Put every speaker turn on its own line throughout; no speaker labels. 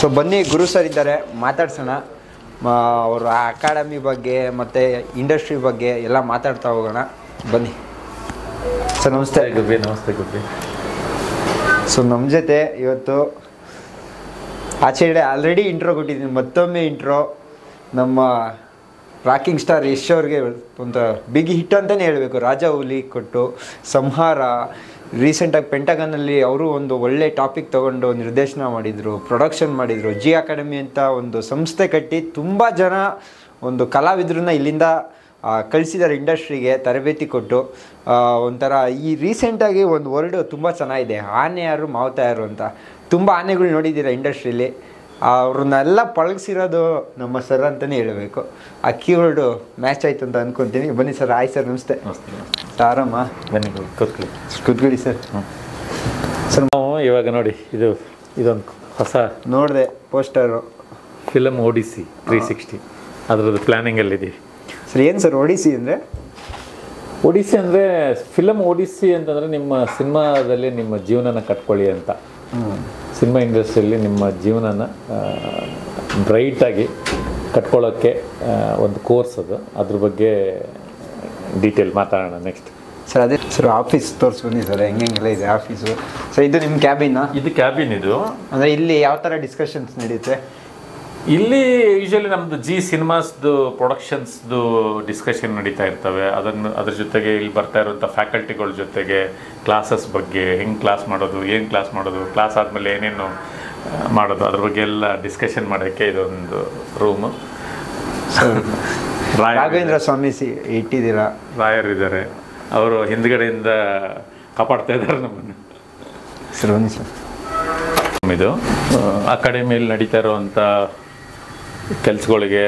So ಬನ್ನಿ ಗುರು sir ಇದ್ದಾರೆ, ಮಾತಾಡ್ಸೋಣ. ಅವರ ಅಕಾಡೆಮಿ ಬಗ್ಗೆ ಮತ್ತು ಇಂಡಸ್ಟ್ರಿ ಬಗ್ಗೆ ಎಲ್ಲ ಮಾತಾಡ್ತಾ ಹೋಗೋಣ. ಬನ್ನಿ ಸರ್. ನಮಸ್ತೆ
ಗುಬ್ಬಿ. ನಮಸ್ತೆ ಗುಬ್ಬಿ.
ಸೊ ನಮ್ಮ ಜೊತೆ ಇವತ್ತು ಆಚೆಡೆ ಆಲ್ರೆಡಿ ಇಂಟ್ರೋ ಕೊಟ್ಟಿದ್ದೀನಿ, ಮತ್ತೊಮ್ಮೆ ಇಂಟ್ರೋ ನಮ್ಮ ರಾಕಿಂಗ್ ಸ್ಟಾರ್ ಯಶ್ ಅವ್ರಿಗೆ ಒಂದು ಬಿಗ್ ಹಿಟ್ ಅಂತಲೇ ಹೇಳಬೇಕು. ರಾಜಾಹುಲಿ ಕೊಟ್ಟು ಸಂಹಾರ, ರೀಸೆಂಟಾಗಿ ಪೆಂಟಗನ್ನಲ್ಲಿ ಅವರು ಒಂದು ಒಳ್ಳೆ ಟಾಪಿಕ್ ತೊಗೊಂಡು ನಿರ್ದೇಶನ ಮಾಡಿದರು, ಪ್ರೊಡಕ್ಷನ್ ಮಾಡಿದರು. ಜಿ ಅಕಾಡೆಮಿ ಅಂತ ಒಂದು ಸಂಸ್ಥೆ ಕಟ್ಟಿ ತುಂಬ ಜನ ಒಂದು ಕಲಾವಿದ್ರನ್ನ ಇಲ್ಲಿಂದ ಕಳಿಸಿದ್ದಾರೆ ಇಂಡಸ್ಟ್ರಿಗೆ, ತರಬೇತಿ ಕೊಟ್ಟು. ಒಂಥರ ಈ ರೀಸೆಂಟಾಗಿ ಒಂದು ವರ್ಡ್ ತುಂಬ ಚೆನ್ನಾಗಿದೆ, ಆನೆ ಯಾರು ಮಾವುತ ಯಾರು ಅಂತ. ತುಂಬ ಆನೆಗಳು ನೋಡಿದ್ದೀರ ಇಂಡಸ್ಟ್ರೀಲಿ, ಅವ್ರನ್ನೆಲ್ಲ ಪಳಗಿಸಿರೋದು ನಮ್ಮ ಸರ್ ಅಂತಲೇ ಹೇಳಬೇಕು. ಆ ಕೀವರ್ಡು ಮ್ಯಾಚ್ ಆಯಿತು ಅಂತ ಅಂದ್ಕೊತೀನಿ. ಬನ್ನಿ ಸರ್. ಆಯ್ತು ಸರ್. ನಮಸ್ತೆ. ಆರಾಮ?
ಬನ್ನಿ
ಕೂತ್ಕೊಳ್ಳಿ ಸರ್.
ಸರ್ ನಾವು ಇವಾಗ ನೋಡಿ ಇದೊಂದು ಹೊಸ
ನೋಡಿದೆ ಪೋಸ್ಟರು,
ಫಿಲಮ್ ಓಡಿಸಿ 360, ಅದರದ್ದು ಪ್ಲ್ಯಾನಿಂಗಲ್ಲಿದ್ದೀವಿ
ಸರ್. ಏನು ಸರ್ ಓಡಿಸಿ ಅಂದರೆ?
ಓಡಿಸಿ ಅಂದರೆ ಫಿಲಮ್ ಓಡಿಸಿ ಅಂತಂದರೆ ನಿಮ್ಮ ಸಿನಿಮಾದಲ್ಲಿ ನಿಮ್ಮ ಜೀವನನ ಕಟ್ಕೊಳ್ಳಿ ಅಂತ. ಸಿನಿಮಾ ಇಂಡಸ್ಟ್ರಿಯಲ್ಲಿ ನಿಮ್ಮ ಜೀವನನ ಬ್ರೈಟಾಗಿ ಕಟ್ಕೊಳ್ಳೋಕ್ಕೆ ಒಂದು ಕೋರ್ಸ್ ಅದು. ಅದ್ರ ಬಗ್ಗೆ ಡೀಟೇಲ್ ಮಾತಾಡೋಣ ನೆಕ್ಸ್ಟ್.
ಸರ್ ಅದೇ ಸರ್ ಆಫೀಸ್ ತೋರಿಸಿ ಬನ್ನಿ ಸರ್, ಹೆಂಗೆಲ್ಲ ಇದೆ ಆಫೀಸು. ಸರ್ ಇದು ನಿಮ್ಮ ಕ್ಯಾಬಿನಾ?
ಇದು ಕ್ಯಾಬಿನ್. ಇದು
ಅಂದರೆ ಇಲ್ಲಿ ಯಾವ ಥರ ಡಿಸ್ಕಷನ್ಸ್ ನಡೆಯುತ್ತೆ?
ಇಲ್ಲಿ ಯೂಶಲಿ ನಮ್ಮದು ಜಿ ಸಿನಿಮಾಸ್ದು ಪ್ರೊಡಕ್ಷನ್ಸ್ದು ಡಿಸ್ಕಷನ್ ನಡೀತಾ ಇರ್ತವೆ. ಅದ್ರ ಜೊತೆಗೆ ಇಲ್ಲಿ ಬರ್ತಾ ಇರುವಂಥ ಫ್ಯಾಕಲ್ಟಿಗಳ ಜೊತೆಗೆ ಕ್ಲಾಸಸ್ ಬಗ್ಗೆ, ಹೆಂಗೆ ಕ್ಲಾಸ್ ಮಾಡೋದು, ಏನು ಕ್ಲಾಸ್ ಮಾಡೋದು, ಕ್ಲಾಸ್ ಆದಮೇಲೆ ಏನೇನು ಮಾಡೋದು, ಅದ್ರ ಬಗ್ಗೆ ಎಲ್ಲ ಡಿಸ್ಕಷನ್ ಮಾಡೋಕ್ಕೆ ಇದೊಂದು ರೂಮು.
ರಾಘವೇಂದ್ರ ಸ್ವಾಮಿ ಇಟ್ಟಿದ್ದೀರಾ?
ರಾಯರಿದ್ದಾರೆ, ಅವರು ಹಿಂದ್ಗಡೆಯಿಂದ ಕಾಪಾಡ್ತಾ ಇದ್ದಾರೆ ನಮ್ಮನ್ನು.
ಸರ್ ಬನ್ನಿ ಸರ್.
ಇದು ಅಕಾಡೆಮಿಯಲ್ಲಿ ನಡೀತಾ ಇರುವಂಥ ಕೆಲಸಗಳಿಗೆ,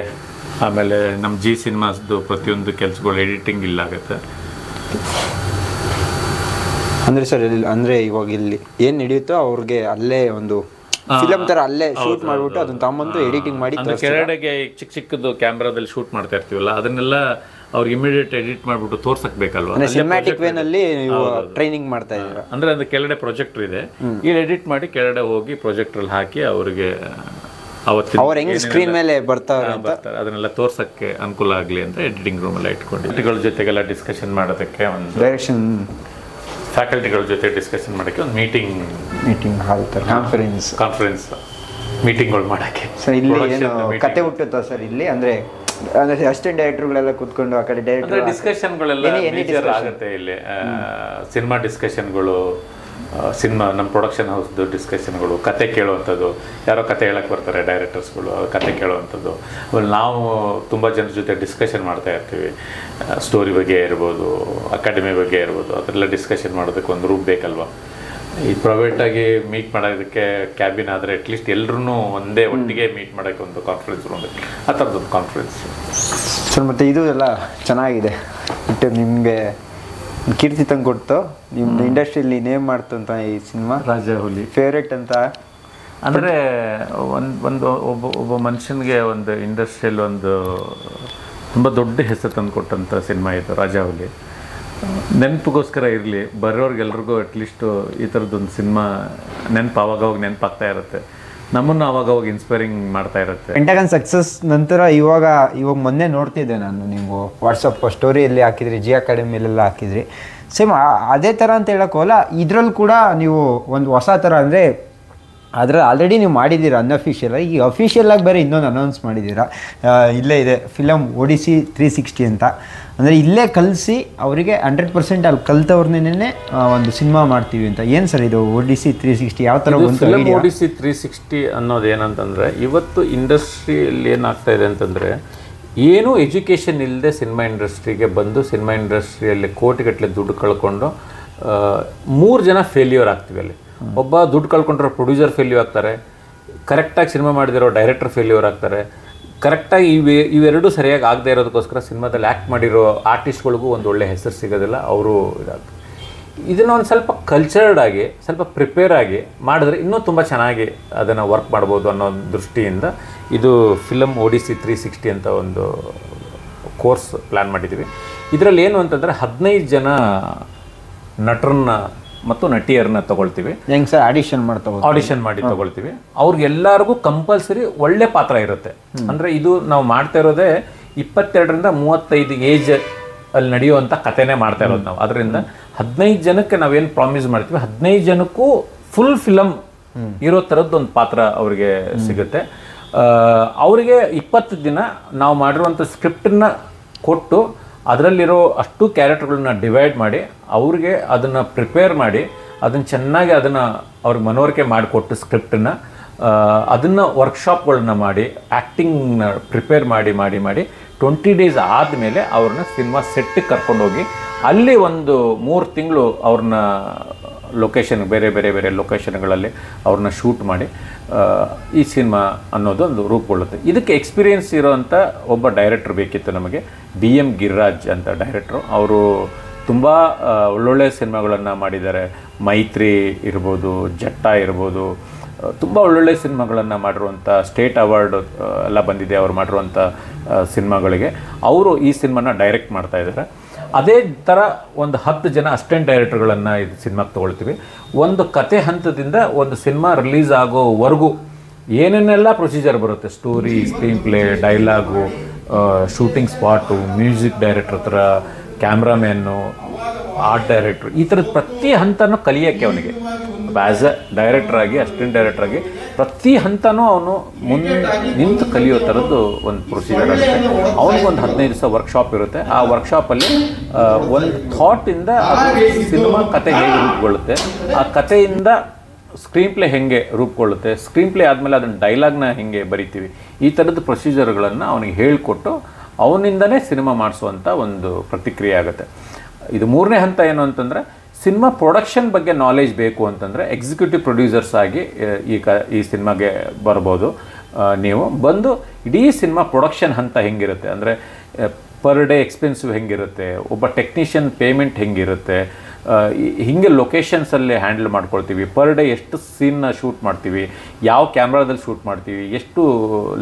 ಆಮೇಲೆ ನಮ್ಮ ಜಿ ಸಿನಿಮಾಸ್ದು ಪ್ರತಿಯೊಂದು ಕೆಲಸಗಳು ಎಡಿಟಿಂಗ್ ಇಲ್ಲಾಗುತ್ತೆ.
ಅಂದರೆ ಸರ್ ಅಂದರೆ ಇವಾಗ ಇಲ್ಲಿ ಏನು ನಡೆಯುತ್ತೋ ಅವ್ರಿಗೆ ಅಲ್ಲೇ ಒಂದು ಫಿಲಮ್ ಥರ ಅಲ್ಲೇ ಶೂಟ್ ಮಾಡಿಬಿಟ್ಟು ಅದನ್ನ ತಗೊಂಬಂದು ಎಡಿಟಿಂಗ್ ಮಾಡಿ
ಕೆಳಗಡೆಗೆ ಚಿಕ್ಕ ಚಿಕ್ಕದು ಕ್ಯಾಮ್ರಾದಲ್ಲಿ ಶೂಟ್ ಮಾಡ್ತಾ ಇರ್ತೀವಲ್ಲ, ಅದನ್ನೆಲ್ಲ ಅವ್ರಿಗೆ ಇಮಿಡಿಯೇಟ್ ಎಡಿಟ್ ಮಾಡಿಬಿಟ್ಟು ತೋರ್ಸಕ್ ಬೇಕಲ್ವ.
ಸಿನಿಮ್ಯಾಟಿಕ್ ವೇನಲ್ಲಿ ನೀವು ಟ್ರೈನಿಂಗ್ ಮಾಡ್ತಾ ಇದ್ದೀರಾ?
ಅಂದರೆ ಅದು ಕೆಳಗಡೆ ಪ್ರೊಜೆಕ್ಟರ್ ಇದೆ, ಇಲ್ಲಿ ಎಡಿಟ್ ಮಾಡಿ ಕೆಳಗಡೆ ಹೋಗಿ ಪ್ರೊಜೆಕ್ಟ್ರಲ್ಲಿ ಹಾಕಿ ಅವ್ರಿಗೆ
ಅವ್ರು ಹೆಂಗೆ ಸ್ಕ್ರೀನ್ ಮೇಲೆ ಬರ್ತಾರೆ
ಅದನ್ನೆಲ್ಲ ತೋರ್ಸಕ್ಕೆ ಅನುಕೂಲ ಆಗಲಿ ಅಂತ ಎಡಿಟಿಂಗ್ ರೂಮೆಲ್ಲ ಇಟ್ಕೊಂಡು ಜೊತೆಗೆಲ್ಲ ಡಿಸ್ಕಷನ್ ಮಾಡೋದಕ್ಕೆ ಒಂದು
ಡೈರೆಕ್ಷನ್,
ಫ್ಯಾಕಲ್ಟಿಗಳ ಜೊತೆ ಡಿಸ್ಕಷನ್ ಮಾಡೋಕ್ಕೆ ಒಂದು ಮೀಟಿಂಗ್
ಹಾಲ್ ಥರ
ಕಾನ್ಫರೆನ್ಸ್ ಮೀಟಿಂಗ್ಗಳು ಮಾಡೋಕ್ಕೆ.
ಸರ್ ಇಲ್ಲಿ ಏನು ಕತೆ ಹುಟ್ಟುತ್ತಾ ಸರ್ ಇಲ್ಲಿ? ಅಂದರೆ ಅಸಿಸ್ಟೆಂಟ್ ಡೈರೆಕ್ಟರ್ಗಳೆಲ್ಲ ಕೂತ್ಕೊಂಡು ಆ ಕಡೆ ಡೈರೆಕ್ಟರ್
ಡಿಸ್ಕಷನ್ಗಳೆಲ್ಲ ಆಗುತ್ತೆ ಇಲ್ಲಿ. ಸಿನಿಮಾ ಡಿಸ್ಕಷನ್ಗಳು, ಸಿನಿಮಾ ನಮ್ಮ ಪ್ರೊಡಕ್ಷನ್ ಹೌಸ್ದು ಡಿಸ್ಕಷನ್ಗಳು, ಕತೆ ಕೇಳುವಂಥದ್ದು, ಯಾರೋ ಕತೆ ಹೇಳಕ್ಕೆ ಬರ್ತಾರೆ ಡೈರೆಕ್ಟರ್ಸ್ಗಳು, ಅವ್ರು ಕತೆ ಕೇಳುವಂಥದ್ದು. ಆಮೇಲೆ ನಾವು ತುಂಬ ಜನರ ಜೊತೆ ಡಿಸ್ಕಷನ್ ಮಾಡ್ತಾ ಇರ್ತೀವಿ, ಸ್ಟೋರಿ ಬಗ್ಗೆ ಇರ್ಬೋದು, ಅಕಾಡೆಮಿ ಬಗ್ಗೆ ಇರ್ಬೋದು, ಅದೆಲ್ಲ ಡಿಸ್ಕಷನ್ ಮಾಡೋದಕ್ಕೆ ಒಂದು ರೂಮ್ ಬೇಕಲ್ವ. ಈ ಪ್ರೈವೇಟಾಗಿ ಮೀಟ್ ಮಾಡೋದಕ್ಕೆ ಕ್ಯಾಬಿನ್ ಆದರೆ ಅಟ್ಲೀಸ್ಟ್ ಎಲ್ಲರೂ ಒಂದೇ ಒಟ್ಟಿಗೆ ಮೀಟ್ ಮಾಡೋಕ್ಕೆ ಒಂದು ಕಾನ್ಫರೆನ್ಸ್ ರೂಮ್ ಬೇಕು, ಆ ಥರದ್ದೊಂದು ಕಾನ್ಫರೆನ್ಸ್.
ಸರ್ ಮತ್ತು ಇದು ಎಲ್ಲ ಚೆನ್ನಾಗಿದೆ, ಇಟ್ಟು ನಿಮಗೆ ಕೀರ್ತಿ ತಂದು ಕೊಡ್ತು, ನಿಮ್ಮ ಇಂಡಸ್ಟ್ರಿಯಲ್ಲಿ ನೇಮ್ ಮಾಡ್ತು ಅಂತ ಈ ಸಿನಿಮಾ. ರಾಜಾಹುಲಿ ಫೇವ್ರೇಟ್ ಅಂತ
ಅಂದರೆ ಒಬ್ಬ ಮನುಷ್ಯನಿಗೆ ಒಂದು ಇಂಡಸ್ಟ್ರಿಯಲ್ಲಿ ಒಂದು ತುಂಬ ದೊಡ್ಡ ಹೆಸರು ತಂದು ಕೊಟ್ಟಂಥ ಸಿನಿಮಾ ಇದು ರಾಜಾಹುಲಿ. ನೆನಪಿಗೋಸ್ಕರ ಇರಲಿ, ಬರೋರಿಗೆಲ್ರಿಗೂ ಅಟ್ಲೀಸ್ಟು ಈ ಥರದ್ದೊಂದು ಸಿನಿಮಾ ನೆನಪು ಆವಾಗವಾಗ ನೆನಪಾಗ್ತಾ ಇರುತ್ತೆ, ನಮ್ಮನ್ನು ಆವಾಗವಾಗ ಇನ್ಸ್ಪೈರಿಂಗ್ ಮಾಡ್ತಾ ಇರುತ್ತೆ.
ಪೆಂಟಗನ್ ಸಕ್ಸಸ್ ನಂತರ ಇವಾಗ ಮೊನ್ನೆ ನೋಡ್ತಿದ್ದೆ ನಾನು, ನೀವು ವಾಟ್ಸಪ್ ಸ್ಟೋರಿಯಲ್ಲಿ ಹಾಕಿದ್ರಿ, ಜಿ ಅಕಾಡೆಮಿಲೆಲ್ಲ ಹಾಕಿದ್ರಿ. ಸೇಮ್ ಅದೇ ಥರ ಅಂತ ಹೇಳೋಕ್ಕೋಲ್ಲ, ಇದರಲ್ಲಿ ಕೂಡ ನೀವು ಒಂದು ಹೊಸ ಥರ ಅಂದರೆ ಅದರಲ್ಲಿ ಆಲ್ರೆಡಿ ನೀವು ಮಾಡಿದ್ದೀರಾ ಅನ್ಅಫಿಷಿಯಲಾಗಿ, ಈಗ ಅಫಿಷಿಯಲಾಗಿ ಬೇರೆ ಇನ್ನೊಂದು ಅನೌನ್ಸ್ ಮಾಡಿದ್ದೀರಾ. ಇಲ್ಲೇ ಇದೆ ಫಿಲಮ್ ಓಡಿಸಿ 360 ಅಂತ. ಅಂದರೆ ಇಲ್ಲೇ ಕಲಿಸಿ ಅವರಿಗೆ 100% ಅಲ್ಲಿ ಕಲಿತವ್ರನ್ನೇ ಒಂದು ಸಿನಿಮಾ ಮಾಡ್ತೀವಿ ಅಂತ. ಏನು ಸರ್ ಇದು ಓಡಿಸಿ 360 ಯಾವ ಥರ ಒಂದು
ಫಿಲಮ್ ಓಡಿಸಿ 360 ಅನ್ನೋದು ಏನಂತಂದರೆ, ಇವತ್ತು ಇಂಡಸ್ಟ್ರಿಯಲ್ಲಿ ಏನಾಗ್ತಾ ಇದೆ ಅಂತಂದರೆ, ಏನೂ ಎಜುಕೇಷನ್ ಇಲ್ಲದೆ ಸಿನಿಮಾ ಇಂಡಸ್ಟ್ರಿಗೆ ಬಂದು ಸಿನಿಮಾ ಇಂಡಸ್ಟ್ರಿಯಲ್ಲಿ ಕೋಟಿಗಟ್ಟಲೆ ದುಡ್ಡು ಕಳ್ಕೊಂಡು 3 ಜನ ಫೇಲ್ಯೂರ್ ಆಗ್ತೀವಿ ಅಲ್ಲಿ. ಒಬ್ಬ ದುಡ್ಡು ಕಳ್ಕೊಂಡ್ರೆ ಪ್ರೊಡ್ಯೂಸರ್ ಫೇಲ್ಯೂರ್ ಆಗ್ತಾರೆ, ಕರೆಕ್ಟಾಗಿ ಸಿನಿಮಾ ಮಾಡಿದಿರೋ ಡೈರೆಕ್ಟರ್ ಫೇಲ್ಯೂರ್ ಆಗ್ತಾರೆ, ಕರೆಕ್ಟಾಗಿ ಇವೆರಡೂ ಸರಿಯಾಗಿ ಆಗದೆ ಇರೋದಕ್ಕೋಸ್ಕರ ಸಿನಿಮಾದಲ್ಲಿ ಆ್ಯಕ್ಟ್ ಮಾಡಿರೋ ಆರ್ಟಿಸ್ಟ್ಗಳಿಗೂ ಒಂದು ಒಳ್ಳೆ ಹೆಸರು ಸಿಗೋದಿಲ್ಲ, ಅವರು ಇದಾಗ್ತದೆ. ಇದನ್ನು ಒಂದು ಸ್ವಲ್ಪ ಕಲ್ಚರ್ಡ್ ಆಗಿ, ಸ್ವಲ್ಪ ಪ್ರಿಪೇರ್ ಆಗಿ ಮಾಡಿದ್ರೆ ಇನ್ನೂ ತುಂಬ ಚೆನ್ನಾಗಿ ಅದನ್ನು ವರ್ಕ್ ಮಾಡ್ಬೋದು ಅನ್ನೋ ದೃಷ್ಟಿಯಿಂದ ಇದು ಫಿಲಮ್ ಓಡಿಸಿ 360 ಅಂತ ಒಂದು ಕೋರ್ಸ್ ಪ್ಲ್ಯಾನ್ ಮಾಡಿದ್ದೀವಿ. ಇದರಲ್ಲಿ ಏನು ಅಂತಂದರೆ 15 ಜನ ನಟರನ್ನ ಮತ್ತು ನಟಿಯರನ್ನ ತಗೊಳ್ತೀವಿ.
ಹೆಂಗೆ ಸರ್ ಆಡಿಷನ್
ಮಾಡಿ ತಗೊಳ್ತೀವಿ. ಅವ್ರಿಗೆಲ್ಲರಿಗೂ ಕಂಪಲ್ಸರಿ ಒಳ್ಳೆ ಪಾತ್ರ ಇರುತ್ತೆ. ಅಂದರೆ ಇದು ನಾವು ಮಾಡ್ತಾ ಇರೋದೇ 22ರಿಂದ 35 ಏಜ್ ಅಲ್ಲಿ ನಡೆಯುವಂಥ ಕಥೆನೇ ಮಾಡ್ತಾ ಇರೋದು ನಾವು. ಅದರಿಂದ 15 ಜನಕ್ಕೆ ನಾವೇನು ಪ್ರಾಮಿಸ್ ಮಾಡ್ತೀವಿ 15 ಜನಕ್ಕೂ ಫುಲ್ ಫಿಲಮ್ ಇರೋ ಥರದ್ದು ಒಂದು ಪಾತ್ರ ಅವ್ರಿಗೆ ಸಿಗುತ್ತೆ. ಅವರಿಗೆ 20 ದಿನ ನಾವು ಮಾಡಿರುವಂಥ ಸ್ಕ್ರಿಪ್ಟನ್ನ ಕೊಟ್ಟು ಅದರಲ್ಲಿರೋ ಅಷ್ಟು ಕ್ಯಾರೆಕ್ಟರ್ಗಳನ್ನ ಡಿವೈಡ್ ಮಾಡಿ ಅವ್ರಿಗೆ ಅದನ್ನು ಪ್ರಿಪೇರ್ ಮಾಡಿ ಅದನ್ನು ಚೆನ್ನಾಗಿ ಅದನ್ನು ಅವ್ರಿಗೆ ಮನವರಿಕೆ ಮಾಡಿಕೊಟ್ಟು ಸ್ಕ್ರಿಪ್ಟನ್ನು ಅದನ್ನು ವರ್ಕ್ಶಾಪ್ಗಳನ್ನ ಮಾಡಿ ಆ್ಯಕ್ಟಿಂಗ್ನ ಪ್ರಿಪೇರ್ ಮಾಡಿ 20 ಡೇಸ್ ಆದಮೇಲೆ ಅವ್ರನ್ನ ಸಿನಿಮಾ ಸೆಟ್ಟಿಗೆ ಕರ್ಕೊಂಡೋಗಿ ಅಲ್ಲಿ ಒಂದು 3 ತಿಂಗಳು ಅವ್ರನ್ನ ಲೊಕೇಶನ್ ಬೇರೆ ಲೊಕೇಶನ್ಗಳಲ್ಲಿ ಅವ್ರನ್ನ ಶೂಟ್ ಮಾಡಿ ಈ ಸಿನಿಮಾ ಅನ್ನೋದು ಒಂದು ರೂಪುಗೊಳ್ಳುತ್ತೆ. ಇದಕ್ಕೆ ಎಕ್ಸ್ಪೀರಿಯೆನ್ಸ್ ಇರೋವಂಥ ಒಬ್ಬ ಡೈರೆಕ್ಟ್ರ್ ಬೇಕಿತ್ತು ನಮಗೆ. BM ಗಿರಿರಾಜ್ ಅಂತ ಡೈರೆಕ್ಟ್ರು. ಅವರು ತುಂಬ ಒಳ್ಳೊಳ್ಳೆ ಸಿನಿಮಾಗಳನ್ನು ಮಾಡಿದ್ದಾರೆ. ಮೈತ್ರಿ ಇರ್ಬೋದು, ಜಟ್ಟ ಇರ್ಬೋದು, ತುಂಬ ಒಳ್ಳೊಳ್ಳೆ ಸಿನಿಮಾಗಳನ್ನು ಮಾಡಿರುವಂಥ ಸ್ಟೇಟ್ ಅವಾರ್ಡ್ ಎಲ್ಲ ಬಂದಿದೆ ಅವ್ರು ಮಾಡಿರುವಂಥ ಸಿನಿಮಾಗಳಿಗೆ. ಅವರು ಈ ಸಿನಿಮಾನ ಡೈರೆಕ್ಟ್ ಮಾಡ್ತಾ ಇದ್ದಾರೆ. ಅದೇ ಥರ ಒಂದು 10 ಜನ ಅಸಿಸ್ಟೆಂಟ್ ಡೈರೆಕ್ಟರ್ಗಳನ್ನು ಇದು ಸಿನಿಮಾಗೆ ತೊಗೊಳ್ತೀವಿ. ಒಂದು ಕತೆ ಹಂತದಿಂದ ಒಂದು ಸಿನಿಮಾ ರಿಲೀಸ್ ಆಗೋವರೆಗೂ ಏನೇನೆಲ್ಲ ಪ್ರೊಸೀಜರ್ ಬರುತ್ತೆ, story, screen play, dialogue, shooting spot, music director ಹತ್ರ, ಕ್ಯಾಮ್ರಾಮ್ಯಾನು, ಆರ್ಟ್ ಡೈರೆಕ್ಟ್ರು, ಈ ಥರದ ಪ್ರತಿ ಹಂತನೂ ಕಲಿಯೋಕ್ಕೆ ಅವನಿಗೆ ಆ್ಯಸ್ ಅ ಡೈರೆಕ್ಟ್ರಾಗಿ ಅಸಿಸ್ಟೆಂಟ್ ಡೈರೆಕ್ಟ್ರಾಗಿ ಪ್ರತಿ ಹಂತನೂ ಅವನು ಮುಂದೆ ನಿಂತು ಕಲಿಯೋ ಥರದ್ದು ಒಂದು ಪ್ರೊಸೀಜರ್ ಆಗುತ್ತೆ. ಅವನಿಗೊಂದು 15 ದಿವಸ ವರ್ಕ್ಶಾಪ್ ಇರುತ್ತೆ. ಆ ವರ್ಕ್ಶಾಪಲ್ಲಿ ಒಂದು ಥಾಟಿಂದ ಅದು ಸಿನಿಮಾ ಕತೆ ಹೇಗೆ ರೂಪುಗೊಳ್ಳುತ್ತೆ, ಆ ಕಥೆಯಿಂದ ಸ್ಕ್ರೀನ್ ಪ್ಲೇ ಹೇಗೆ ರೂಪುಗೊಳ್ಳುತ್ತೆ, ಸ್ಕ್ರೀನ್ ಪ್ಲೇ ಆದಮೇಲೆ ಅದನ್ನು ಡೈಲಾಗ್ನ ಹೇಗೆ ಬರಿತೀವಿ, ಈ ಥರದ ಪ್ರೊಸೀಜರ್ಗಳನ್ನು ಅವನಿಗೆ ಹೇಳಿಕೊಟ್ಟು ಅವನಿಂದನೇ ಸಿನಿಮಾ ಮಾಡಿಸುವಂಥ ಒಂದು ಪ್ರತಿಕ್ರಿಯೆ ಆಗುತ್ತೆ. ಇದು 3ನೇ ಹಂತ ಏನು ಅಂತಂದರೆ, ಸಿನಿಮಾ ಪ್ರೊಡಕ್ಷನ್ ಬಗ್ಗೆ ನಾಲೆಜ್ ಬೇಕು ಅಂತಂದರೆ ಎಕ್ಸಿಕ್ಯೂಟಿವ್ ಪ್ರೊಡ್ಯೂಸರ್ಸ್ ಆಗಿ ಈ ಸಿನಿಮಾಗೆ ಬರ್ಬೋದು. ನೀವು ಬಂದು ಇಡೀ ಸಿನಿಮಾ ಪ್ರೊಡಕ್ಷನ್ ಹಂತ ಹೆಂಗಿರುತ್ತೆ ಅಂದರೆ ಪರ್ ಡೇ ಎಕ್ಸ್ಪೆನ್ಸಿವ್ ಹೆಂಗಿರುತ್ತೆ, ಒಬ್ಬ ಟೆಕ್ನಿಷಿಯನ್ ಪೇಮೆಂಟ್ ಹೆಂಗಿರುತ್ತೆ, ಹೀಗೆ ಲೊಕೇಶನ್ಸಲ್ಲಿ ಹ್ಯಾಂಡಲ್ ಮಾಡ್ಕೊಳ್ತೀವಿ, ಪರ್ ಡೇ ಎಷ್ಟು ಸೀನ್ನ ಶೂಟ್ ಮಾಡ್ತೀವಿ, ಯಾವ ಕ್ಯಾಮ್ರಾದಲ್ಲಿ ಶೂಟ್ ಮಾಡ್ತೀವಿ, ಎಷ್ಟು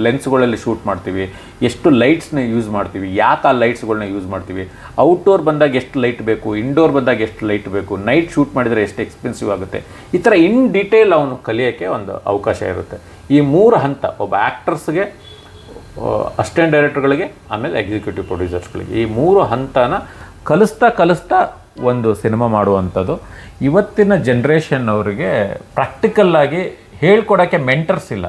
ಲೆನ್ಸ್ಗಳಲ್ಲಿ ಶೂಟ್ ಮಾಡ್ತೀವಿ, ಎಷ್ಟು ಲೈಟ್ಸ್ನ ಯೂಸ್ ಮಾಡ್ತೀವಿ, ಯಾಕೆ ಆ ಲೈಟ್ಸ್ಗಳನ್ನ ಯೂಸ್ ಮಾಡ್ತೀವಿ, ಔಟ್ಡೋರ್ ಬಂದಾಗ ಎಷ್ಟು ಲೈಟ್ ಬೇಕು, ಇಂಡೋರ್ ಬಂದಾಗ ಎಷ್ಟು ಲೈಟ್ ಬೇಕು, ನೈಟ್ ಶೂಟ್ ಮಾಡಿದರೆ ಎಷ್ಟು ಎಕ್ಸ್ಪೆನ್ಸಿವ್ ಆಗುತ್ತೆ, ಈ ಥರ ಇನ್ ಡೀಟೇಲ್ ಅವನು ಕಲಿಯೋಕ್ಕೆ ಒಂದು ಅವಕಾಶ ಇರುತ್ತೆ. ಈ 3 ಹಂತ ಒಬ್ಬ ಆ್ಯಕ್ಟರ್ಸ್ಗೆ, ಅಸಿಸ್ಟೆಂಟ್ ಡೈರೆಕ್ಟರ್ಗಳಿಗೆ, ಆಮೇಲೆ ಎಕ್ಸಿಕ್ಯೂಟಿವ್ ಪ್ರೊಡ್ಯೂಸರ್ಸ್ಗಳಿಗೆ, ಈ 3 ಹಂತನ ಕಲಿಸ್ತಾ ಒಂದು ಸಿನಿಮಾ ಮಾಡುವಂಥದ್ದು. ಇವತ್ತಿನ ಜನ್ರೇಷನ್ ಅವರಿಗೆ ಪ್ರಾಕ್ಟಿಕಲ್ಲಾಗಿ ಹೇಳ್ಕೊಡೋಕ್ಕೆ ಮೆಂಟರ್ಸ್ ಇಲ್ಲ.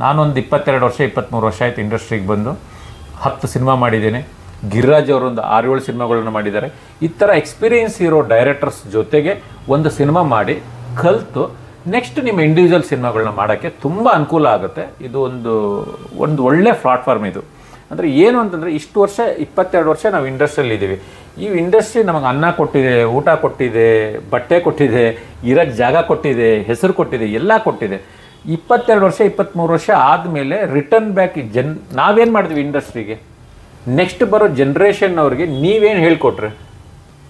ನಾನೊಂದು 22 ವರ್ಷ 23 ವರ್ಷ ಆಯಿತು ಇಂಡಸ್ಟ್ರಿಗೆ ಬಂದು 10 ಸಿನಿಮಾ ಮಾಡಿದ್ದೀನಿ. ಗಿರಿರಾಜ್ ಅವರೊಂದು 6-7 ಸಿನಿಮಾಗಳನ್ನು ಮಾಡಿದ್ದಾರೆ. ಈ ಥರ ಎಕ್ಸ್ಪೀರಿಯೆನ್ಸ್ ಇರೋ ಡೈರೆಕ್ಟರ್ಸ್ ಜೊತೆಗೆ ಒಂದು ಸಿನಿಮಾ ಮಾಡಿ ಕಲಿತು ನೆಕ್ಸ್ಟ್ ನಿಮ್ಮ ಇಂಡಿವಿಜುವಲ್ ಸಿನಿಮಾಗಳನ್ನ ಮಾಡೋಕ್ಕೆ ತುಂಬ ಅನುಕೂಲ ಆಗುತ್ತೆ. ಇದು ಒಂದು ಒಳ್ಳೆ ಪ್ಲಾಟ್ಫಾರ್ಮ್ ಇದು. ಅಂದರೆ ಏನು ಅಂತಂದರೆ ಇಷ್ಟು ವರ್ಷ 22 ವರ್ಷ ನಾವು ಇಂಡಸ್ಟ್ರಿಯಲ್ಲಿ ಇದ್ದೀವಿ. ಈ ಇಂಡಸ್ಟ್ರಿ ನಮಗೆ ಅನ್ನ ಕೊಟ್ಟಿದೆ, ಊಟ ಕೊಟ್ಟಿದೆ, ಬಟ್ಟೆ ಕೊಟ್ಟಿದೆ, ಇರೋಕ್ಕೆ ಜಾಗ ಕೊಟ್ಟಿದೆ, ಹೆಸರು ಕೊಟ್ಟಿದೆ, ಎಲ್ಲ ಕೊಟ್ಟಿದೆ. 22 ವರ್ಷ 23 ವರ್ಷ ಆದಮೇಲೆ ರಿಟರ್ನ್ ಬ್ಯಾಕ್ ನಾವೇನು ಮಾಡಿದ್ವಿ ಇಂಡಸ್ಟ್ರಿಗೆ, ನೆಕ್ಸ್ಟ್ ಬರೋ ಜನ್ರೇಷನ್ ಅವ್ರಿಗೆ ನೀವೇನು ಹೇಳ್ಕೊಟ್ರೆ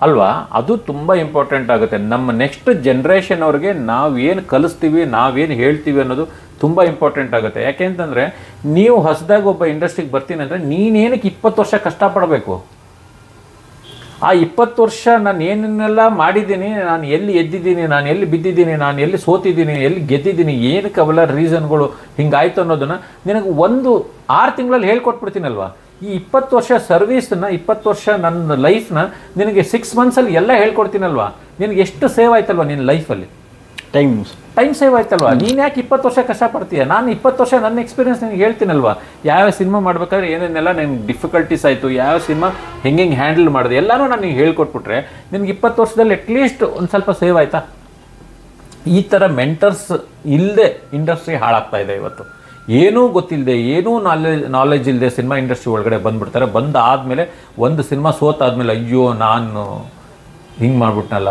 ಅಲ್ವಾ, ಅದು ತುಂಬ ಇಂಪಾರ್ಟೆಂಟ್ ಆಗುತ್ತೆ. ನಮ್ಮ ನೆಕ್ಸ್ಟ್ ಜನ್ರೇಷನ್ ಅವ್ರಿಗೆ ನಾವೇನು ಕಲಿಸ್ತೀವಿ, ನಾವೇನು ಹೇಳ್ತೀವಿ ಅನ್ನೋದು ತುಂಬ ಇಂಪಾರ್ಟೆಂಟ್ ಆಗುತ್ತೆ. ಯಾಕೆಂತಂದರೆ ನೀವು ಹೊಸದಾಗಿ ಒಬ್ಬ ಇಂಡಸ್ಟ್ರಿಗೆ ಬರ್ತೀನಿ ಅಂದರೆ ನೀನೇನಕ್ಕೆ 20 ವರ್ಷ ಕಷ್ಟಪಡಬೇಕು? ಆ 20 ವರ್ಷ ನಾನು ಏನೇನೆಲ್ಲ ಮಾಡಿದ್ದೀನಿ, ನಾನು ಎಲ್ಲಿ ಎದ್ದಿದ್ದೀನಿ, ನಾನು ಎಲ್ಲಿ ಬಿದ್ದಿದ್ದೀನಿ, ನಾನು ಎಲ್ಲಿ ಸೋತಿದ್ದೀನಿ, ಎಲ್ಲಿ ಗೆದ್ದಿದ್ದೀನಿ, ಏನಕ್ಕೆ ಅವೆಲ್ಲ ರೀಸನ್ಗಳು ಹಿಂಗಾಯ್ತು ಅನ್ನೋದನ್ನು ನಿನಗೆ 6 ತಿಂಗಳಲ್ಲಿ ಹೇಳ್ಕೊಟ್ಬಿಡ್ತೀನಲ್ವ. ಈ 20 ವರ್ಷ ಸರ್ವೀಸನ್ನ, 20 ವರ್ಷ ನನ್ನ ಲೈಫ್ನ ನಿನಗೆ 6 ಮಂತ್ಸಲ್ಲಿ ಎಲ್ಲ ಹೇಳ್ಕೊಡ್ತೀನಲ್ವ. ನಿನಗೆ ಎಷ್ಟು ಸೇವ್ ಆಯ್ತಲ್ವ ನಿನ್ನ ಲೈಫಲ್ಲಿ, ಟೈಮ್ ಸೇವ್ ಆಯ್ತಲ್ವ. ನೀನು ಯಾಕೆ 20 ವರ್ಷ ಕಷ್ಟಪಡ್ತೀಯ? ನಾನು 20 ವರ್ಷ ನನ್ನ ಎಕ್ಸ್ಪೀರಿಯನ್ಸ್ ನಿನಗೆ ಹೇಳ್ತೀನಲ್ವ. ಯಾವ ಸಿನಿಮಾ ಮಾಡ್ಬೇಕಾದ್ರೆ ಏನೇನೆಲ್ಲ ನನಗೆ ಡಿಫಿಕಲ್ಟೀಸ್ ಆಯಿತು, ಯಾವ ಸಿನಿಮಾ ಹೆಂಗೆ ಹ್ಯಾಂಡಲ್ ಮಾಡಿದೆ, ಎಲ್ಲನೂ ನಾನು ನಿನಗೆ ಹೇಳ್ಕೊಟ್ಬಿಟ್ರೆ ನಿನಗೆ 20 ವರ್ಷದಲ್ಲಿ ಅಟ್ಲೀಸ್ಟ್ ಒಂದು ಸ್ವಲ್ಪ ಸೇವ್ ಆಯಿತಾ? ಈ ಥರ ಮೆಂಟರ್ಸ್ ಇಲ್ಲದೆ ಇಂಡಸ್ಟ್ರಿ ಹಾಳಾಗ್ತಾ ಇದೆ ಇವತ್ತು. ಏನೂ ಗೊತ್ತಿಲ್ಲದೆ, ಏನೂ ನಾಲೆಜ್ ಇಲ್ಲದೆ ಸಿನಿಮಾ ಇಂಡಸ್ಟ್ರಿ ಒಳಗಡೆ ಬಂದುಬಿಡ್ತಾರೆ. ಬಂದಾದಮೇಲೆ ಒಂದು ಸಿನಿಮಾ ಸೋತಾದ್ಮೇಲೆ ಅಯ್ಯೋ ನಾನು ಹಿಂಗೆ ಮಾಡಿಬಿಟ್ನಲ್ಲ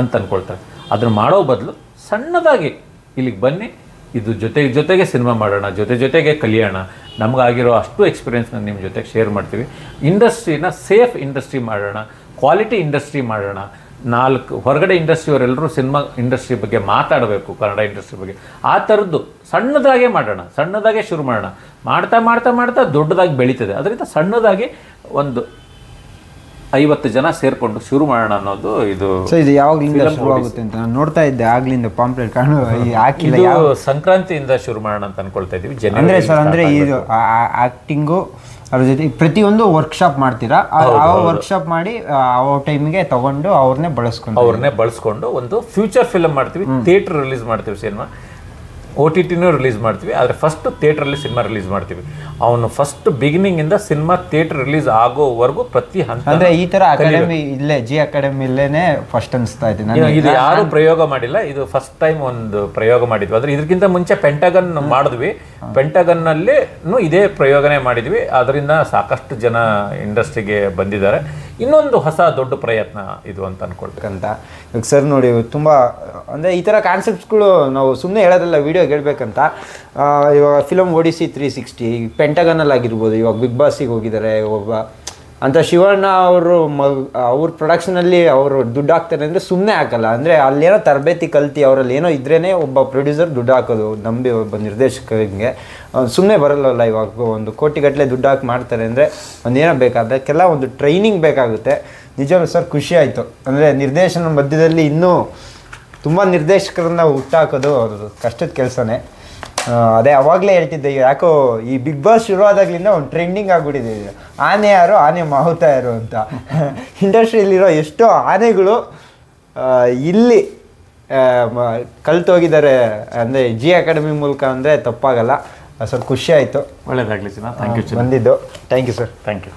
ಅಂತ ಅಂದ್ಕೊಳ್ತಾರೆ. ಅದನ್ನು ಮಾಡೋ ಬದಲು ಸಣ್ಣದಾಗಿ ಇಲ್ಲಿಗೆ ಬನ್ನಿ, ಇದು ಜೊತೆಗೆ ಸಿನಿಮಾ ಮಾಡೋಣ, ಜೊತೆಗೆ ಕಲಿಯೋಣ, ನಮಗಾಗಿರೋ ಅಷ್ಟು ಎಕ್ಸ್ಪೀರಿಯೆನ್ಸ್ನ ನಿಮ್ಮ ಜೊತೆಗೆ ಶೇರ್ ಮಾಡ್ತೀವಿ. ಇಂಡಸ್ಟ್ರಿನ ಸೇಫ್ ಇಂಡಸ್ಟ್ರಿ ಮಾಡೋಣ, ಕ್ವಾಲಿಟಿ ಇಂಡಸ್ಟ್ರಿ ಮಾಡೋಣ. 4 ಹೊರಗಡೆ ಇಂಡಸ್ಟ್ರಿಯವರೆಲ್ಲರೂ ಸಿನಿಮಾ ಇಂಡಸ್ಟ್ರಿ ಬಗ್ಗೆ ಮಾತಾಡಬೇಕು, ಕನ್ನಡ ಇಂಡಸ್ಟ್ರಿ ಬಗ್ಗೆ. ಆ ಥರದ್ದು ಸಣ್ಣದಾಗೆ ಮಾಡೋಣ, ಸಣ್ಣದಾಗೆ ಶುರು ಮಾಡೋಣ. ಮಾಡ್ತಾ ದೊಡ್ಡದಾಗಿ ಬೆಳೀತದೆ. ಅದರಿಂದ ಸಣ್ಣದಾಗಿ ಒಂದು 50 ಜನ ಸೇರ್ಕೊಂಡು ಶುರು ಮಾಡೋಣ ಅನ್ನೋದು ಇದು.
ಸೊ ಇದು ಯಾವಾಗಲಿಂದ ಶುರು ಆಗುತ್ತೆ ಅಂತ ನಾನು ನೋಡ್ತಾ ಇದ್ದೆ ಆಗ್ಲಿಂದ ಪಾಂಪ್ಲೆಟ್ ಕಾಣು ಹಾಕಿಲ್ಲ.
ಇದು ಸಂಕ್ರಾಂತಿಯಿಂದ ಶುರು ಮಾಡೋಣ ಅಂತ ಅನ್ಕೊಳ್ತಾ ಇದೀವಿ.
ಅಂದ್ರೆ ಸರ್ ಅಂದ್ರೆ ಇದು ಆಕ್ಟಿಂಗು ಅದ್ರ ಜೊತೆ ಪ್ರತಿಯೊಂದು ವರ್ಕ್ಶಾಪ್ ಮಾಡ್ತೀರಾ, ಆ ವರ್ಕ್ಶಾಪ್ ಮಾಡಿ ಆ ಟೈಮಿಗೆ ತಗೊಂಡು ಅವ್ರನ್ನೇ
ಬಳಸ್ಕೊಂಡು ಒಂದು ಫ್ಯೂಚರ್ ಫಿಲಮ್ ಮಾಡ್ತೀವಿ, ಥಿಯೇಟರ್ ರಿಲೀಸ್ ಮಾಡ್ತೀವಿ, ಸಿನಿಮಾ OTTನೂ ರಿಲೀಸ್ ಮಾಡ್ತೀವಿ. ಆದರೆ ಫಸ್ಟ್ ಥಿಯೇಟ್ರಲ್ಲಿ ಸಿನಿಮಾ ರಿಲೀಸ್ ಮಾಡ್ತೀವಿ. ಅವನು ಫಸ್ಟ್ ಬಿಗಿನಿಂಗ್ ಇಂದ ಸಿನಿಮಾ ಥಿಯೇಟರ್ ರಿಲೀಸ್ ಆಗೋವರೆಗೂ ಪ್ರತಿ ಹಂತ.
ಅಂದ್ರೆ ಈ ತರ ಅಕಾಡೆಮಿ ಇಲ್ಲೇ ಜಿ ಅಕಾಡೆಮಿ ಇಲ್ಲೇನೆ ಫಸ್ಟ್ ಅನಿಸ್ತಾ ಇದೆ.
ಇದು ಯಾರು ಪ್ರಯೋಗ ಮಾಡಿಲ್ಲ, ಇದು ಫಸ್ಟ್ ಟೈಮ್ ಒಂದು ಪ್ರಯೋಗ ಮಾಡಿದ್ವಿ. ಆದ್ರೆ ಇದಕ್ಕಿಂತ ಮುಂಚೆ ಪೆಂಟಗನ್ ಮಾಡಿದ್ವಿ. ಪೆಂಟಗನ್ ನಲ್ಲಿ ಇದೇ ಪ್ರಯೋಗನೇ ಮಾಡಿದ್ವಿ. ಅದರಿಂದ ಸಾಕಷ್ಟು ಜನ ಇಂಡಸ್ಟ್ರಿಗೆ ಬಂದಿದ್ದಾರೆ. ಇನ್ನೊಂದು ಹೊಸ ದೊಡ್ಡ ಪ್ರಯತ್ನ ಇದು ಅಂತ ಅನ್ಕೊಳ್ಬೇಕಂತ.
ಇವಾಗ ಸರ್ ನೋಡಿ ತುಂಬ ಅಂದರೆ ಈ ಥರ ಕಾನ್ಸೆಪ್ಟ್ಸ್ಗಳು ನಾವು ಸುಮ್ಮನೆ ಹೇಳೋದಲ್ಲ, ವೀಡಿಯೋಗೆ ಹೇಳ್ಬೇಕಂತ. ಇವಾಗ ಫಿಲಮ್ ಓಡಿಸಿ 360 ಪೆಂಟಗನಲ್ಲಿ ಆಗಿರ್ಬೋದು, ಇವಾಗ ಬಿಗ್ ಬಾಸಿಗೆ ಹೋಗಿದ್ದಾರೆ ಒಬ್ಬ ಅಂತ ಶಿವಣ್ಣ ಅವರು ಅವ್ರ ಪ್ರೊಡಕ್ಷನಲ್ಲಿ ಅವರು ದುಡ್ಡು ಹಾಕ್ತಾರೆ ಅಂದರೆ ಸುಮ್ಮನೆ ಹಾಕಲ್ಲ. ಅಂದರೆ ಅಲ್ಲೇನೋ ತರಬೇತಿ ಕಲ್ತಿ ಅವರಲ್ಲಿ ಏನೋ ಇದ್ರೇ ಒಬ್ಬ ಪ್ರೊಡ್ಯೂಸರ್ ದುಡ್ಡು ಹಾಕೋದು ನಂಬಿ ಒಬ್ಬ ನಿರ್ದೇಶಕರಿಗೆ ಸುಮ್ಮನೆ ಬರಲ್ಲಲ್ಲ. ಇವಾಗ ಒಂದು ಕೋಟಿಗಟ್ಟಲೆ ದುಡ್ಡು ಹಾಕಿ ಮಾಡ್ತಾರೆ ಅಂದರೆ ಒಂದೇನೋ ಬೇಕಾದಕ್ಕೆಲ್ಲ ಒಂದು ಟ್ರೈನಿಂಗ್ ಬೇಕಾಗುತ್ತೆ. ನಿಜವೂ ಸರ್ ಖುಷಿ ಆಯಿತು. ಅಂದರೆ ನಿರ್ದೇಶನ ಮಧ್ಯದಲ್ಲಿ ಇನ್ನೂ ತುಂಬ ನಿರ್ದೇಶಕರನ್ನ ಹುಟ್ಟಾಕೋದು ಅವ್ರದ್ದು ಕಷ್ಟದ ಕೆಲಸನೇ. ಅದೇ ಅವಾಗಲೇ ಹೇಳ್ತಿದ್ದೆ, ಯಾಕೋ ಈ ಬಿಗ್ ಬಾಸ್ ಶುರು ಆದಾಗ್ಲಿಂದ ಒಂದು ಟ್ರೆಂಡಿಂಗ್ ಆಗಿಬಿಟ್ಟಿದೆ ಆನೆ ಯಾರು, ಆನೆ ಮಾಹುತ ಯಾರು ಅಂತ. ಇಂಡಸ್ಟ್ರಿಯಲ್ಲಿರೋ ಎಷ್ಟೋ ಆನೆಗಳು ಇಲ್ಲಿ ಕಲ್ತೋಗಿದ್ದಾರೆ ಅಂದರೆ ಜಿ ಅಕಾಡೆಮಿ ಮೂಲಕ ಅಂದರೆ ತಪ್ಪಾಗಲ್ಲ. ಸರ್ ಖುಷಿ ಆಯಿತು.
ಒಳ್ಳೆಯದಾಗಲಿ ಸರ್. ಥ್ಯಾಂಕ್ ಯು
ಬಂದಿದ್ದು. Thank you sir.
Thank you.